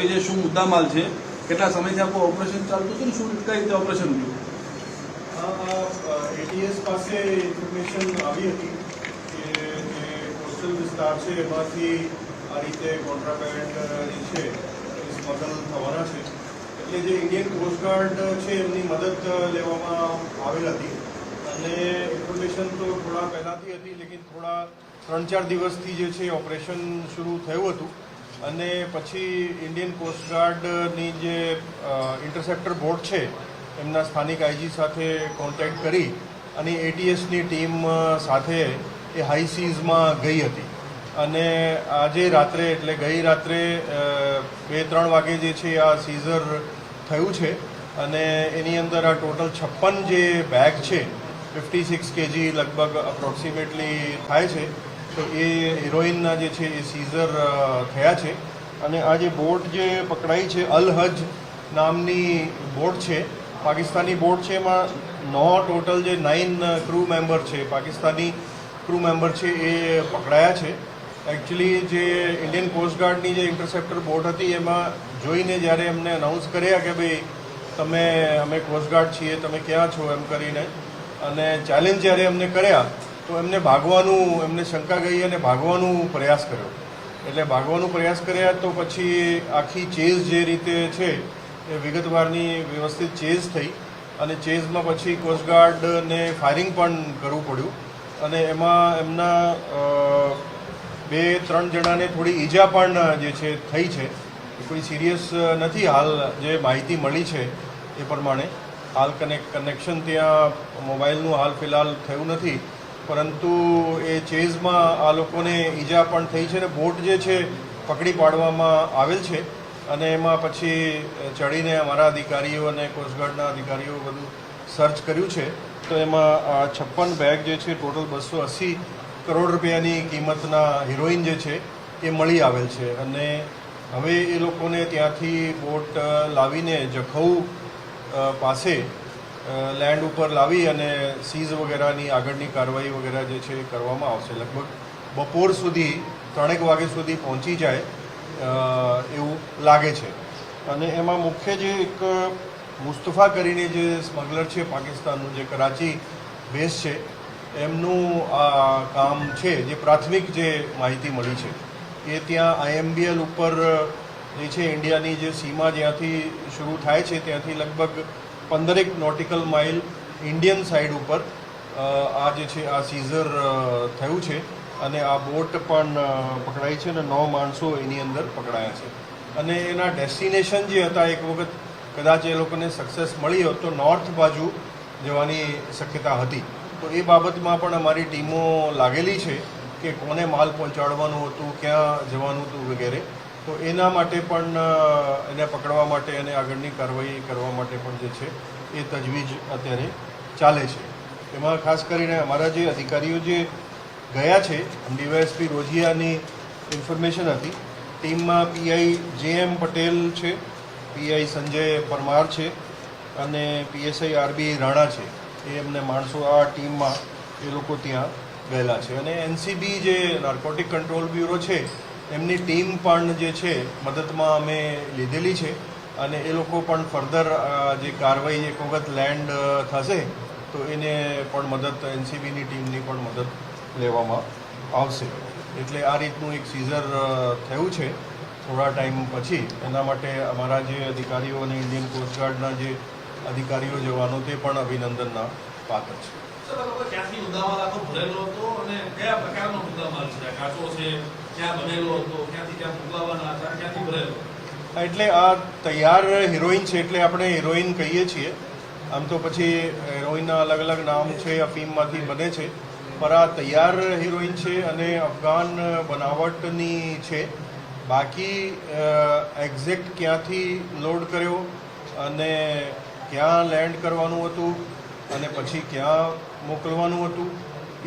આવી છે, શું મુદ્દામાલ છે, કેટલા સમયથી આપણું ઓપરેશન ચાલતું હતું ને શું કઈ રીતે ઓપરેશન થયું? એટીએસ પાસે ઇન્ફોર્મેશન આવી હતી કે જે કોસ્ટલ વિસ્તાર છે એમાંથી આ રીતે કોન્ટ્રાબેન્ડ જે છે એ સ્મગલ થવાના છે, એટલે જે ઇન્ડિયન કોસ્ટગાર્ડ છે એમની મદદ લેવામાં આવેલ હતી. અને ઇન્ફોર્મેશન તો થોડા પહેલાંથી હતી, લેકિન થોડા 3-4 દિવસથી જે છે ઓપરેશન શરૂ થયું હતું. અને પછી ઇન્ડિયન કોસ્ટગાર્ડની જે ઇન્ટરસેપ્ટર બોટ છે એમના સ્થાનિક આઈજી સાથે કોન્ટેક્ટ કરી અને એટીએસની ટીમ સાથે એ હાઈ સીઝમાં ગઈ હતી. અને આજે રાત્રે એટલે ગઈ રાત્રે 2-3 વાગે જે છે આ સીઝર થયું છે. અને એની અંદર આ ટોટલ 56 જે બેગ છે 56 kg લગભગ અપ્રોક્સિમેટલી થાય છે, તો એ હિરોઈનના જે છે એ સીઝર થયા છે. અને આ જે બોટ જે પકડાઈ છે અલ હજ નામની બોટ છે, પાકિસ્તાની બોટ છે. એમાં ટોટલ જે 9 ક્રૂ મેમ્બર છે, પાકિસ્તાની ક્રૂ મેમ્બર છે એ પકડાયા છે. એકચ્યુઅલી જે ઇન્ડિયન કોસ્ટગાર્ડની જે ઇન્ટરસેપ્ટર બોટ હતી એમાં જોઈને જ્યારે એમને અનાઉન્સ કર્યા કે ભાઈ અમે કોસ્ટગાર્ડ છીએ, તમે ક્યાં છો એમ કરીને, અને ચેલેન્જ જ્યારે એમને કર્યા તો એમને શંકા ગઈ અને ભાગવાનું પ્રયાસ કર્યો. એટલે ભાગવાનો પ્રયાસ કર્યા તો પછી આખી ચેઝ જે રીતે છે એ વિગતવારની વ્યવસ્થિત ચેઝ થઈ. અને ચેઝમાં પછી કોસ્ટગાર્ડને ફાયરિંગ પણ કરવું પડ્યું. અને એમાં એમના 2-3 જણાને થોડી ઈજા પણ જે છે થઈ છે. કોઈ સિરિયસ નથી હાલ જે માહિતી મળી છે એ પ્રમાણે. હાલ કનેક્શન ત્યાં મોબાઈલનું હાલ ફિલહાલ થયું નથી, પરંતુ એ ચેઝમાં આ લોકોને ઈજા પણ થઈ છે. ને બોટ જે છે પકડી પાડવામાં આવેલ છે. અને એમાં પછી ચડીને અમારા અધિકારીઓ અને કોસ્ટગાર્ડના અધિકારીઓ બધું સર્ચ કર્યું છે. તો એમાં 56 બેગ જે છે ટોટલ 280 કરોડ રૂપિયાની કિંમતના હિરોઈન જે છે એ મળી આવેલ છે. અને હવે એ લોકોને ત્યાંથી બોટ લાવીને જખૌ પાસે લેન્ડ ઉપર લાવી અને સીઝ વગેરેની આગળની કાર્યવાહી વગેરે જે છે એ કરવામાં આવશે. લગભગ બપોર સુધી 3 વાગ્યા સુધી પહોંચી જાય એવું લાગે છે. અને એમાં મુખ્ય જે એક મુસ્તફા કરીને જે સ્મગલર છે પાકિસ્તાનનું, જે કરાચી બેઝ છે, એમનું આ કામ છે. જે પ્રાથમિક જે માહિતી મળી છે એ ત્યાં IMBL ઉપર જે છે ઇન્ડિયાની જે સીમા જ્યાંથી શરૂ થાય છે ત્યાંથી લગભગ 15 નોટિકલ માઇલ ઇન્ડિયન સાઈડ ઉપર આ જે છે આ સીઝર થયું છે. અને આ બોટ પણ પકડાઈ છે અને 9 માણસો એની અંદર પકડાયા છે. અને એના ડેસ્ટિનેશન જે હતા, એક વખત કદાચ એ લોકોને સક્સેસ મળી હોત તો નોર્થ બાજુ જવાની શક્યતા હતી. તો એ બાબતમાં પણ અમારી ટીમો લાગેલી છે કે કોને માલ પહોંચાડવાનું હતું, ક્યાં જવાનું હતું વગેરે. તો એના માટે પણ એને પકડવા માટે અને આગળની કાર્યવાહી કરવા માટે પણ જે છે એ તજવીજ અત્યારે ચાલે છે. એમાં ખાસ કરીને અમારા જે અધિકારીઓ જે ગયા છે, ડીવાયએસપી રોજિયાની ઇન્ફોર્મેશન હતી. ટીમમાં PI JM પટેલ છે, PI સંજય પરમાર છે અને PSI RB રાણા છે. એ એમને માણસો આ ટીમમાં એ લોકો ત્યાં ગયેલા છે. અને NCB જે નાર્કોટિક કંટ્રોલ બ્યુરો છે એમની ટીમ પણ જે છે મદદમાં અમે લીધેલી છે. અને એ લોકો પણ ફર્ધર જે કાર્યવાહી એક વખત લેન્ડ થશે તો એને પણ મદદ, NCBની ટીમની પણ મદદ લેવામાં આવશે. એટલે આ રીતનું એક સીઝર થયું છે થોડા ટાઈમ પછી. એના માટે અમારા જે અધિકારીઓ અને ઇન્ડિયન કોસ્ટગાર્ડના જે અધિકારીઓ જવાનો તે પણ અભિનંદનના પાત્ર છે. ક્યાંથી મુદ્દામાલ આખો ભરેલો હતો અને કયા પ્રકારનો મુદ્દામાલ છે? કાચો છે, ક્યાં બનેલો હતો, ક્યાંથી ક્યાં મોકલાવાના હતા, ક્યાંથી ભરેલો? એટલે આ તૈયાર હિરોઈન છે એટલે આપણે હિરોઈન કહીએ છીએ. આમ તો પછી હિરોઈનના અલગ અલગ નામ છે, અફીમમાંથી બને છે. પણ આ તૈયાર હિરોઈન છે અને અફઘાન બનાવટની છે. બાકી એક્ઝેક્ટ ક્યાંથી લોડ કર્યો અને ક્યાં લેન્ડ કરવાનું હતું અને પછી ક્યાં મોકલવાનું હતું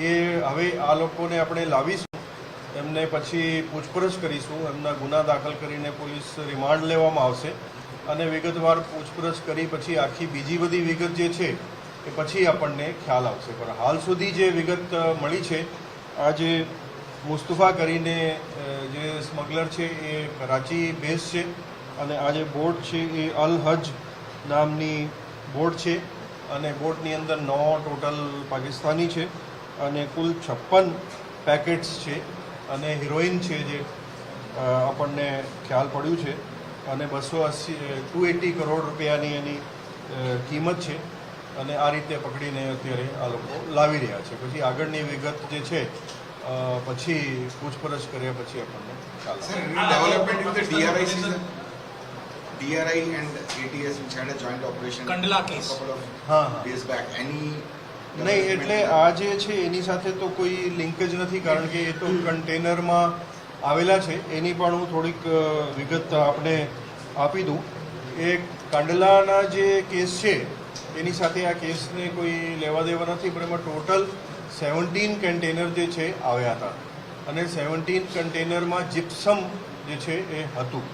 એ હવે આ લોકોને આપણે લાવીશું. એમને પછી પૂછપરછ કરીશું. એમના ગુના દાખલ કરીને પોલીસ રિમાન્ડ લેવામાં આવશે અને વિગતવાર પૂછપરછ કરી પછી આખી બીજી બધી વિગત જે છે એ પછી આપણને ખ્યાલ આવશે. પણ હાલ સુધી જે વિગત મળી છે, આ જે મુસ્તફા કરીને જે સ્મગલર છે એ કરાચી બેઝ છે અને આ જે બોટ છે એ અલ હજ નામની બોટ છે અને બોટની અંદર 9 ટોટલ પાકિસ્તાની છે અને કુલ 56 પેકેટ્સ છે અને હિરોઈન છે જે આપણને ખ્યાલ પડ્યું છે અને 280 કરોડ રૂપિયાની એની કિંમત છે અને આ રીતે પકડીને અત્યારે આ લોકો લાવી રહ્યા છે. પછી આગળની વિગત જે છે પછી પૂછપરછ કર્યા પછી આપણને ખ્યાલ આવે. Sir, any development with the DRI season? DRI and ATS which had a joint operation Kandla case. couple of હા days back. Any નહીં, એટલે આ જે છે એની સાથે તો કોઈ લિંક જ નથી, કારણ કે એ તો કન્ટેનરમાં આવેલા છે. એની પણ હું થોડીક વિગત આપણે આપી દઉં. એ કાંડલાના જે કેસ છે એની સાથે આ કેસને કોઈ લેવા દેવા નથી, પણ એમાં ટોટલ 17 કન્ટેનર જે છે આવ્યા હતા અને 17 કન્ટેનરમાં જીપ્સમ જે છે એ હતું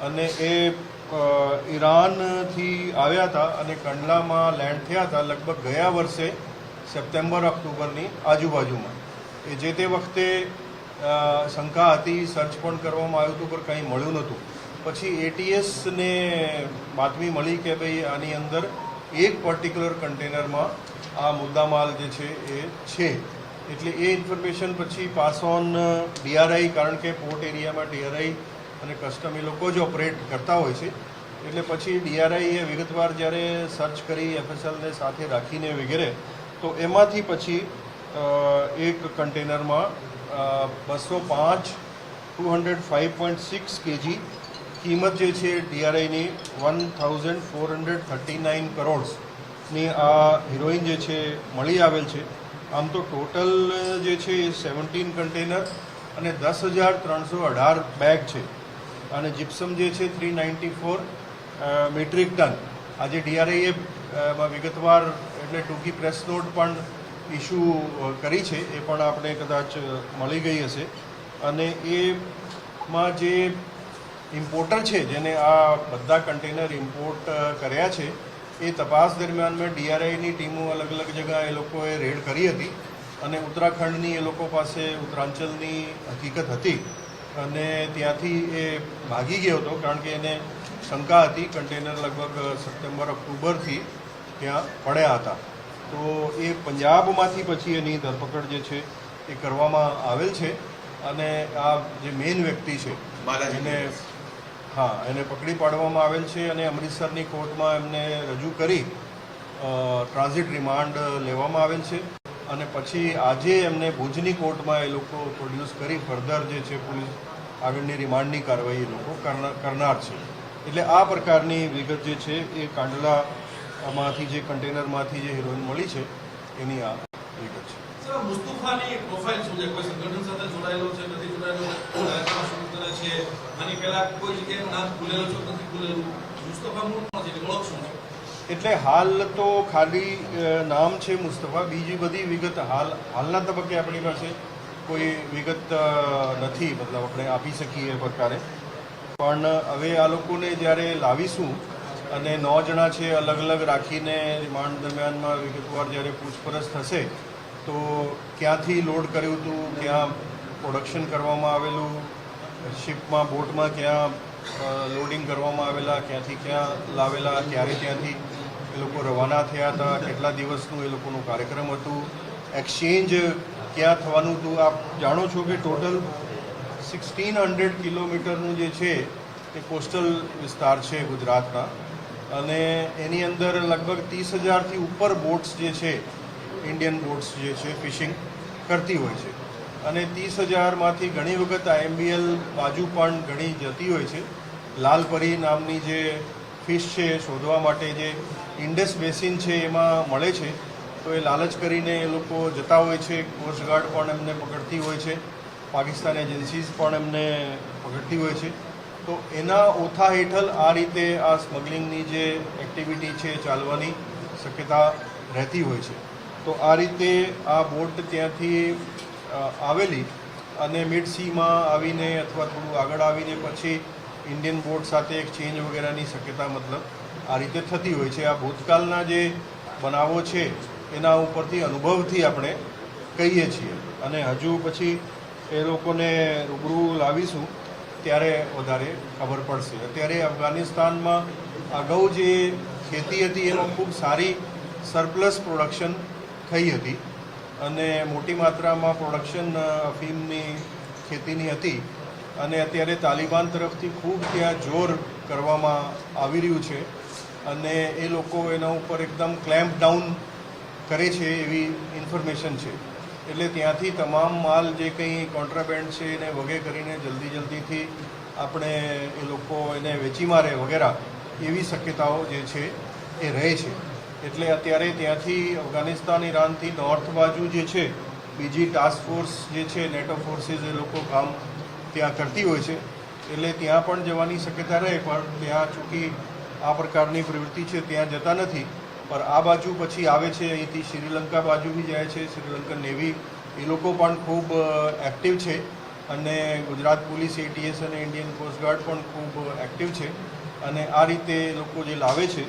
અને એ ઈરાનથી આવ્યા હતા અને કંડલામાં લેન્ડ થયા હતા લગભગ ગયા વર્ષે સપ્ટેમ્બર ઓક્ટોબરની આજુબાજુમાં. એ જે તે વખતે શંકા હતી, સર્ચ પણ કરવામાં આવ્યું હતું પણ કંઈ મળ્યું નહોતું. પછી એટીએસને બાતમી મળી કે ભાઈ આની અંદર એક પર્ટિક્યુલર કન્ટેનરમાં આ મુદ્દામાલ જે છે એ છે, એટલે એ ઇન્ફોર્મેશન પછી પાસ ઓન ડીઆરઆઈ, કારણ કે પોર્ટ એરિયામાં ડીઆરઆઈ અને કસ્ટમ એ લોકો જ ઓપરેટ કરતા હોય છે, એટલે પછી ડીઆરઆઈએ વિગતવાર જ્યારે સર્ચ કરી એફએસએલને સાથે રાખીને વગેરે, તો એમાંથી પછી એક કન્ટેનરમાં 205.6 kg કિંમત જે છે ડીઆરઆઈની 1439 કરોડની આ હિરોઈન જે છે મળી આવેલ છે. આમ તો ટોટલ જે છે એ 17 કન્ટેનર અને 10,318 બેગ છે અને જીપ્સમ જે છે 394 મેટ્રિક ટન. આજે ડીઆરઆઈએ વિગતવાર એટલે ટૂંકી પ્રેસ નોટ પણ ઇસ્યુ કરી છે, એ પણ આપણે કદાચ મળી ગઈ હશે. અને એમાં જે ઇમ્પોર્ટર છે જેને આ બધા કન્ટેનર ઇમ્પોર્ટ કર્યા છે એ તપાસ દરમિયાનમાં ડીઆરઆઈની ટીમો અલગ અલગ જગ્યાએ એ લોકોએ રેડ કરી હતી અને ઉત્તરાખંડની એ લોકો પાસે ઉત્તરાંચલની હકીકત હતી અને ત્યાંથી એ ભાગી ગયો હતો, કારણ કે એને શંકા હતી કન્ટેનર લગભગ સપ્ટેમ્બર ઓક્ટોબરથી ત્યાં પડ્યા હતા. તો એ પંજાબમાંથી પછી એની ધરપકડ જે છે એ કરવામાં આવેલ છે અને આ જે મેઇન વ્યક્તિ છે એને એને પકડી પાડવામાં આવેલ છે અને અમૃતસરની કોર્ટમાં એમને રજૂ કરી ટ્રાન્ઝિટ રિમાન્ડ લેવામાં આવેલ છે અને પછી આજે એમને ભુજની કોર્ટમાં એ લોકો પ્રોડ્યુસ કરી ફર્ધર જે છે પોલીસ આગળની રિમાન્ડની કાર્યવાહી એ લોકો કરનાર છે. એટલે આ પ્રકારની વિગત જે છે એ કાંડલામાંથી જે કન્ટેનરમાંથી જે હિરોઈન મળી છે એની આ વિગત છે. સર, મુસ્તફાની પ્રોફાઇલ શું છે? કોઈ સંગઠન સાથે જોડાયેલો છે, નથી જોડાયેલો, શું કરે છે, આની પહેલા કોઈ જગ્યાએ નામ ખુલેલું છે, નથી ખુલેલું, મુસ્તફા મૂળ કોણ છે, ઓળખ શું છે? એટલે હાલ તો ખાલી નામ છે મુસ્તફા, બીજી બધી વિગત હાલના તબક્કે આપણી પાસે કોઈ વિગત નથી, મતલબ આપણે આપી શકીએ એ પ્રકારે. પણ હવે આ લોકોને જ્યારે લાવીશું અને 9 જણા છે અલગ અલગ રાખીને રિમાન્ડ દરમિયાનમાં વિગતવાર જ્યારે પૂછપરછ થશે તો ક્યાંથી લોડ કર્યું હતું, ક્યાં પ્રોડક્શન કરવામાં આવેલું, શિપમાં બોટમાં ક્યાં લોડિંગ કરવામાં આવેલા, ક્યાંથી ક્યાં લાવેલા, ક્યારે ત્યાંથી એ લોકો રવાના થયા હતા, કેટલા દિવસનું એ લોકોનું કાર્યક્રમ હતું, એક્સચેન્જ ક્યાં થવાનું હતું. આપ જાણો છો કે ટોટલ 1600 કિલોમીટરનું જે છે એ કોસ્ટલ વિસ્તાર છે ગુજરાતના અને એની અંદર લગભગ 30,000થી ઉપર બોટ્સ જે છે ઇન્ડિયન બોટ્સ જે છે ફિશિંગ કરતી હોય છે અને 30,000માંથી ઘણી વખત આઈએમબીએલ બાજુ પણ ઘણી જતી હોય છે. લાલપરી નામની જે ફિશ છે એ શોધવા માટે જે ઇન્ડસ બેસિન છે એમાં મળે છે, તો એ લાલચ કરીને એ લોકો જતા હોય છે. કોસ્ટગાર્ડ પણ એમને પકડતી હોય છે, પાકિસ્તાન એજન્સીઝ પણ એમને પકડતી હોય છે. તો એના ઓથા હેઠળ આ રીતે આ સ્મગલિંગની જે એક્ટિવિટી છે ચાલવાની શક્યતા રહેતી હોય છે. તો આ રીતે આ બોટ ત્યાંથી આવેલી અને મિડ સીમાં આવીને અથવા થોડું આગળ આવીને પછી ઇન્ડિયન બોટ સાથે એક્સચેન્જ વગેરેની શક્યતા મતલબ આ રીતે થતી હોય છે. આ ભૂતકાળના જે બનાવો છે એના ઉપરથી અનુભવથી આપણે કહીએ છીએ અને હજુ પછી એ લોકોને રૂબરૂ લાવીશું ત્યારે વધારે ખબર પડશે. અત્યારે અફઘાનિસ્તાનમાં અગાઉ જે ખેતી હતી એમાં ખૂબ સારી સરપ્લસ પ્રોડક્શન થઈ હતી અને મોટી માત્રામાં પ્રોડક્શન અફીમની ખેતીની હતી અને અત્યારે તાલિબાન તરફથી ખૂબ ત્યાં જોર કરવામાં આવી રહ્યું છે અને એ લોકો એના ઉપર એકદમ ક્લેમ્પ ડાઉન કરે છે એવી ઇન્ફોર્મેશન છે. એટલે ત્યાંથી તમામ માલ જે કંઈ કોન્ટ્રાબેન્ડ છે એને વગે કરીને જલ્દીથી આપણે એ લોકો એને વેચી મારે વગેરે એવી શક્યતાઓ જે છે એ રહે છે. એટલે અત્યારે ત્યાંથી અફઘાનિસ્તાન ઈરાનથી નોર્થ બાજુ જે છે બીજી ટાસ્ક ફોર્સ જે છે નેટો ફોર્સીસ એ લોકો કામ ત્યાં કરતી હોય છે એટલે ત્યાં પણ જવાની શક્યતા રહે. પણ ત્યાં ચૂંકી આ પ્રકારની પ્રવૃત્તિ છે ત્યાં જતા નથી. પણ આ બાજુ પછી આવે છે અહીંથી શ્રીલંકા બાજુ બી જાય છે. શ્રીલંકન નેવી એ લોકો પણ ખૂબ એક્ટિવ છે અને ગુજરાત પોલીસ એટીએસ અને ઇન્ડિયન કોસ્ટગાર્ડ પણ ખૂબ એક્ટિવ છે અને આ રીતે એ લોકો જે લાવે છે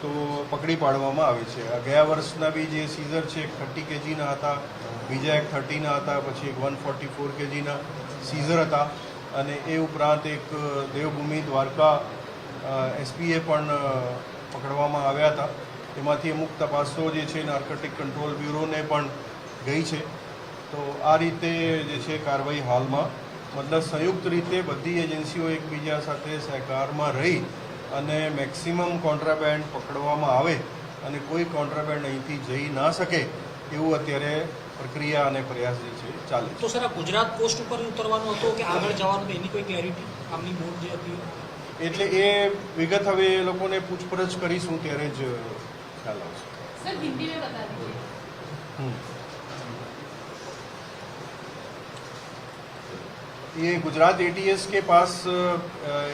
તો પકડી પાડવામાં આવે છે. ગયા વર્ષના બી જે સીઝર છે 30 kgના હતા, બીજા એક 30ના હતા, પછી એક 144 kgના સીઝર હતા અને એ ઉપરાંત એક દેવભૂમિ દ્વારકા એસપીએ પણ પકડવામાં આવ્યા હતા. એમાંથી અમુક તપાસો જે છે નાર્કોટિક કંટ્રોલ બ્યુરોને પણ ગઈ છે. તો આ રીતે જે છે કાર્યવાહી હાલમાં મતલબ સંયુક્ત રીતે બધી એજન્સીઓ એકબીજા સાથે સહકારમાં રહી અને મેક્સિમમ કોન્ટ્રાબેન્ડ પકડવામાં આવે અને કોઈ કોન્ટ્રાબેન્ડ અહીંથી જઈ ના શકે એવું અત્યારે પ્રક્રિયા અને પ્રયાસ જે છે ચાલે છે. તો સર આ ગુજરાત કોસ્ટ ઉપર ઉતરવાનો હતો કે આગળ જવાનું તો એની કોઈ ક્લેરિટી આમની બોટ જે હતી એટલે એ વિગત હવે એ લોકોને પૂછપરછ કરીશું ત્યારે જ ખ્યાલ આવશે. सर हिंदी में बता दीजिए. ये गुजरात एटीएस के पास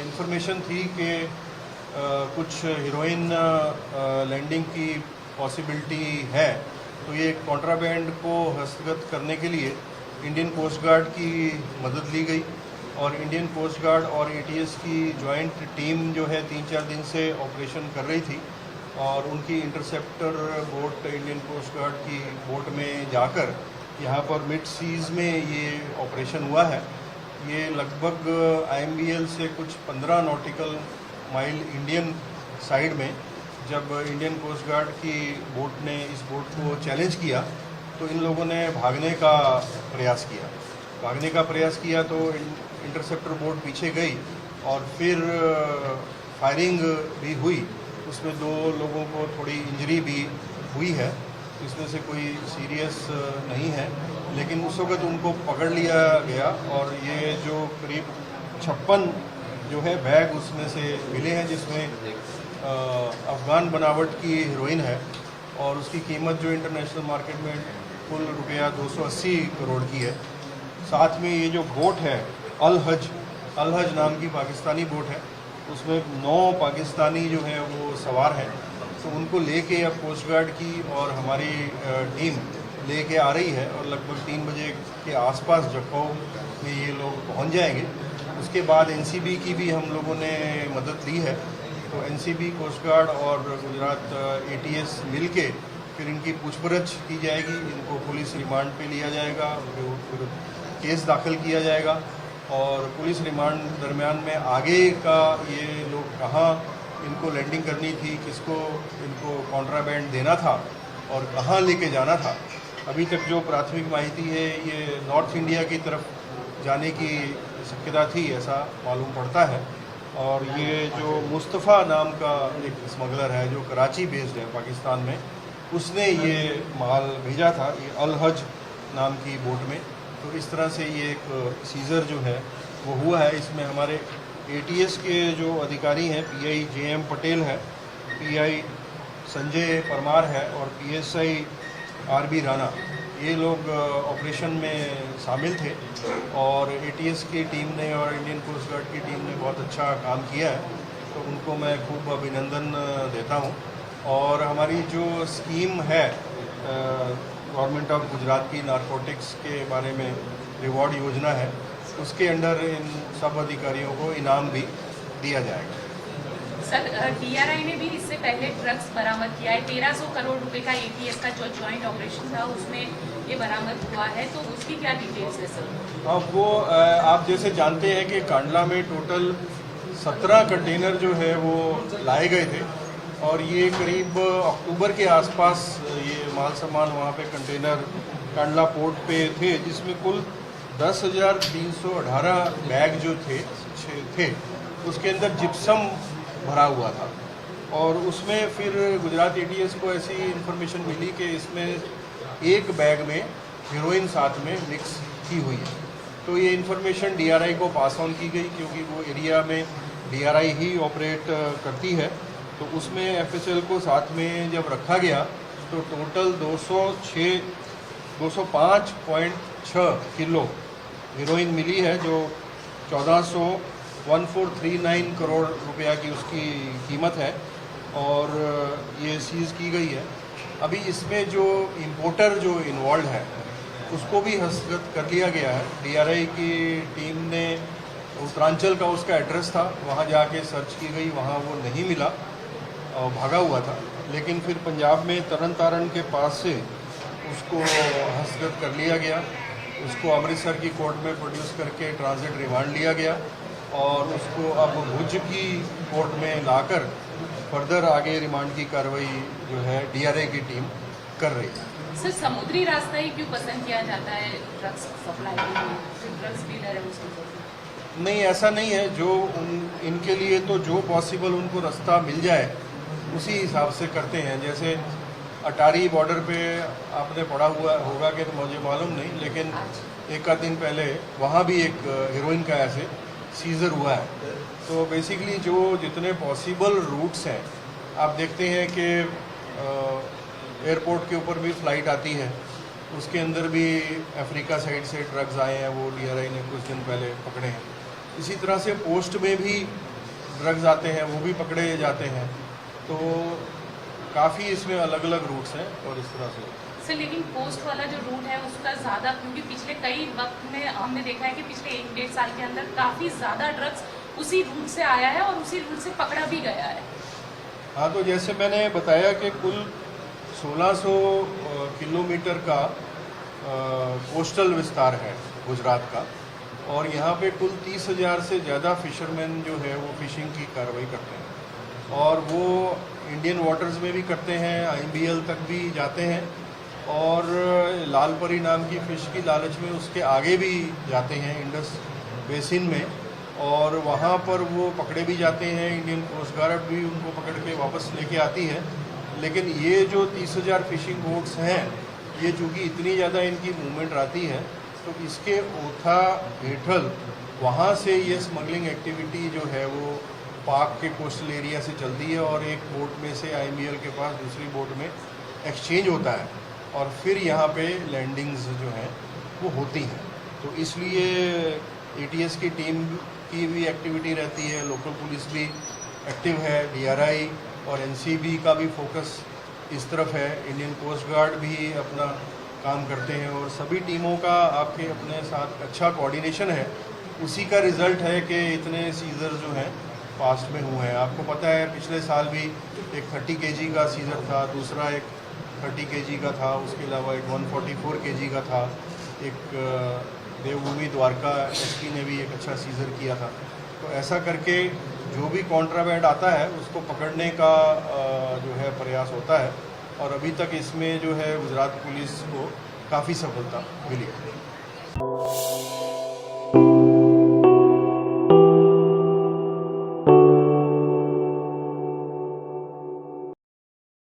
इंफॉर्मेशन थी कि कुछ हीरोइन लैंडिंग की पॉसिबिलिटी है. तो ये कॉन्ट्राबैंड को हस्तगत करने के लिए इंडियन कोस्ट गार्ड की मदद ली गई और इंडियन कोस्ट गार्ड और एटीएस की जॉइंट टीम जो है 3-4 दिन से ऑपरेशन कर रही थी और उनकी interceptor boat Indian coast guard की बोट में जाकर यहाँ पर मिड सीज में ये ऑपरेशन हुआ है. ये लगभग IMBL से कुछ 15 नॉटिकल माइल इंडियन साइड में जब इंडियन कोस्ट गार्ड की बोट ने इस बोट को चैलेंज किया तो इन लोगों ने भागने का प्रयास किया तो इंटरसेप्टर बोट पीछे गई और फिर फायरिंग भी हुई. उसमें 2 लोगों को थोड़ी इंजरी भी हुई है. इसमें से कोई सीरियस नहीं है लेकिन उस वक्त उनको पकड़ लिया गया और ये जो करीब 56 जो है बैग उसमें से मिले हैं जिसमें अफ़गान बनावट की हीरोइन है और उसकी कीमत जो इंटरनेशनल मार्केट में कुल रुपया 280 करोड़ की है. साथ में ये जो बोट है अल हज नाम की पाकिस्तानी बोट है उसमें 9 पाकिस्तानी जो है वो सवार हैं. तो उनको लेके अब कोस्ट गार्ड की और हमारी टीम लेके आ रही है और लगभग 3 बजे के आसपास जखौ में ये लोग पहुंच जाएंगे. उसके बाद NCB की भी हम लोगों ने मदद ली है. तो NCB कोस्ट गार्ड और गुजरात ATS मिलके फिर इनकी पूछपरछ की जाएगी. इनको पुलिस रिमांड पे लिया जाएगा, फिर केस दाखिल किया जाएगा और पुलिस रिमांड दरमियान में आगे का ये लोग कहाँ इनको लैंडिंग करनी थी, किसको इनको कॉन्ट्राबैंड देना था और कहाँ लेके जाना था. अभी तक जो प्राथमिक माहिती है ये नॉर्थ इंडिया की तरफ जाने की शक्यता थी ऐसा मालूम पड़ता है. और ये जो मुस्तफ़ा नाम का एक स्मगलर है जो कराची बेस्ड है पाकिस्तान में, उसने ये माल भेजा था ये अल हज नाम की बोट में. तो इस तरह से ये एक सीज़र जो है वो हुआ है. इसमें हमारे ATS के जो अधिकारी हैं PI JM पटेल है, PI संजय परमार है और PSI RB राणा, ये लोग ऑपरेशन में शामिल थे और ATS की टीम ने और इंडियन कोस्ट गार्ड की टीम ने बहुत अच्छा काम किया है. तो उनको मैं खूब अभिनंदन देता हूँ. और हमारी जो स्कीम है गवर्नमेंट ऑफ गुजरात की नारकोटिक्स के बारे में रिवॉर्ड योजना है, उसके अंडर इन सब अधिकारियों को इनाम भी दिया जाएगा. सर डीआरआई ने भी इससे पहले ड्रग्स बरामद किया है। 1300 करोड़ रुपए का एटीएस का जो जॉइंट ऑपरेशन था उसमें ये बरामद हुआ है, तो उसकी क्या डिटेल्स है सर? अब वो आप जैसे जानते हैं कि कांडला में टोटल 17 कंटेनर जो है वो लाए गए थे और ये करीब अक्टूबर के आसपास ये माल सामान वहाँ पे कंटेनर कांडला पोर्ट पे थे, जिसमें कुल 10,318 बैग जो थे उसके अंदर जिप्सम भरा हुआ था। और उसमें फिर गुजरात एटीएस को ऐसी इन्फॉर्मेशन मिली कि इसमें एक बैग में हीरोइन साथ में मिक्स की हुई है। तो ये इन्फॉर्मेशन डीआरआई को पास ऑन की गई, क्योंकि वो एरिया में डीआरआई ही ऑपरेट करती है। तो उसमें एफएसएल को साथ में जब रखा गया तो टोटल 205.6 किलो हीरोइन मिली है, जो 1439 करोड़ रुपया की उसकी कीमत है और ये सीज़ की गई है। अभी इसमें जो इंपोर्टर जो इन्वॉल्व है उसको भी हस्तगत कर लिया गया है। डीआरआई की टीम ने उत्तरांचल का उसका एड्रेस था, वहाँ जाके सर्च की गई, वहाँ वो नहीं मिला और भागा हुआ था। लेकिन फिर पंजाब में तरन तारण के पास से उसको हस्तगत कर लिया गया, उसको अमृतसर की कोर्ट में प्रोड्यूस करके ट्रांजिट रिमांड लिया गया और उसको अब भुज की कोर्ट में लाकर फर्दर आगे रिमांड की कार्रवाई जो है डीआरआई की टीम कर रही है। सर समुद्री रास्ता ही क्यों पसंद किया जाता है ड्रग्स सप्लाई के लिए? जो ड्रग्स डीलर है उसके लिए? नहीं, ऐसा नहीं है। जो इनके लिए तो जो पॉसिबल उनको रास्ता मिल जाए उसी हिसाब से करते हैं। जैसे अटारी बॉर्डर पे आपने पढ़ा हुआ होगा कि तो मुझे मालूम नहीं, लेकिन एक आध दिन पहले वहाँ भी एक हीरोइन का ऐसे सीजर हुआ है। तो बेसिकली जो जितने पॉसिबल रूट्स हैं, आप देखते हैं कि एयरपोर्ट के ऊपर भी फ़्लाइट आती है, उसके अंदर भी अफ्रीका साइड से ड्रग्स आए हैं, वो डीआरआई ने कुछ दिन पहले पकड़े हैं। इसी तरह से पोस्ट में भी ड्रग्स आते हैं, वो भी पकड़े जाते हैं। तो काफ़ी इसमें अलग अलग रूट्स हैं और इस तरह से। सर लेकिन पोस्ट वाला जो रूट है उसका ज़्यादा, क्योंकि पिछले कई वक्त में हमने देखा है कि पिछले 1-1.5 साल के अंदर काफ़ी ज़्यादा ड्रग्स उसी रूट से आया है और उसी रूट से पकड़ा भी गया है। हाँ, तो जैसे मैंने बताया कि कुल 1600 किलोमीटर का कोस्टल विस्तार है गुजरात का और यहाँ पे कुल 30,000 से ज़्यादा फिशरमैन जो है वो फिशिंग की कार्रवाई करते हैं और वो इंडियन वाटर्स में भी करते हैं, IBL तक भी जाते हैं और लालपरी नाम की फ़िश की लालच में उसके आगे भी जाते हैं इंडस बेसिन में और वहाँ पर वो पकड़े भी जाते हैं। इंडियन कोस्ट गार्ड भी उनको पकड़ के वापस लेके आती है। लेकिन ये जो 30,000 फिशिंग बोट्स हैं, ये चूँकि इतनी ज़्यादा इनकी मूवमेंट रहती है तो इसके ओथा हेठल वहाँ से ये स्मगलिंग एक्टिविटी जो है वो पाक के कोस्टल एरिया से चलती है और एक बोट में से IBL के पास दूसरी बोट में एक्सचेंज होता है और फिर यहाँ पे लैंडिंग्स जो हैं वो होती हैं। तो इसलिए ATS की टीम की भी एक्टिविटी रहती है, लोकल पुलिस भी एक्टिव है, DRI और NCB का भी फोकस इस तरफ है, इंडियन कोस्ट गार्ड भी अपना काम करते हैं और सभी टीमों का आपके अपने साथ अच्छा कोऑर्डिनेशन है। उसी का रिज़ल्ट है कि इतने सीजर जो हैं पास्ट में हुए हैं। आपको पता है पिछले साल भी एक 30 kg का सीजर था, दूसरा एक 30 kg का था, उसके अलावा एक 144 kg का था। एक देवभूमि द्वारका SP ने भी एक अच्छा सीजर किया था। तो ऐसा करके जो भी कॉन्ट्राबैंड आता है उसको पकड़ने का जो है प्रयास होता है और अभी तक इसमें जो है गुजरात पुलिस को काफ़ी सफलता मिली है।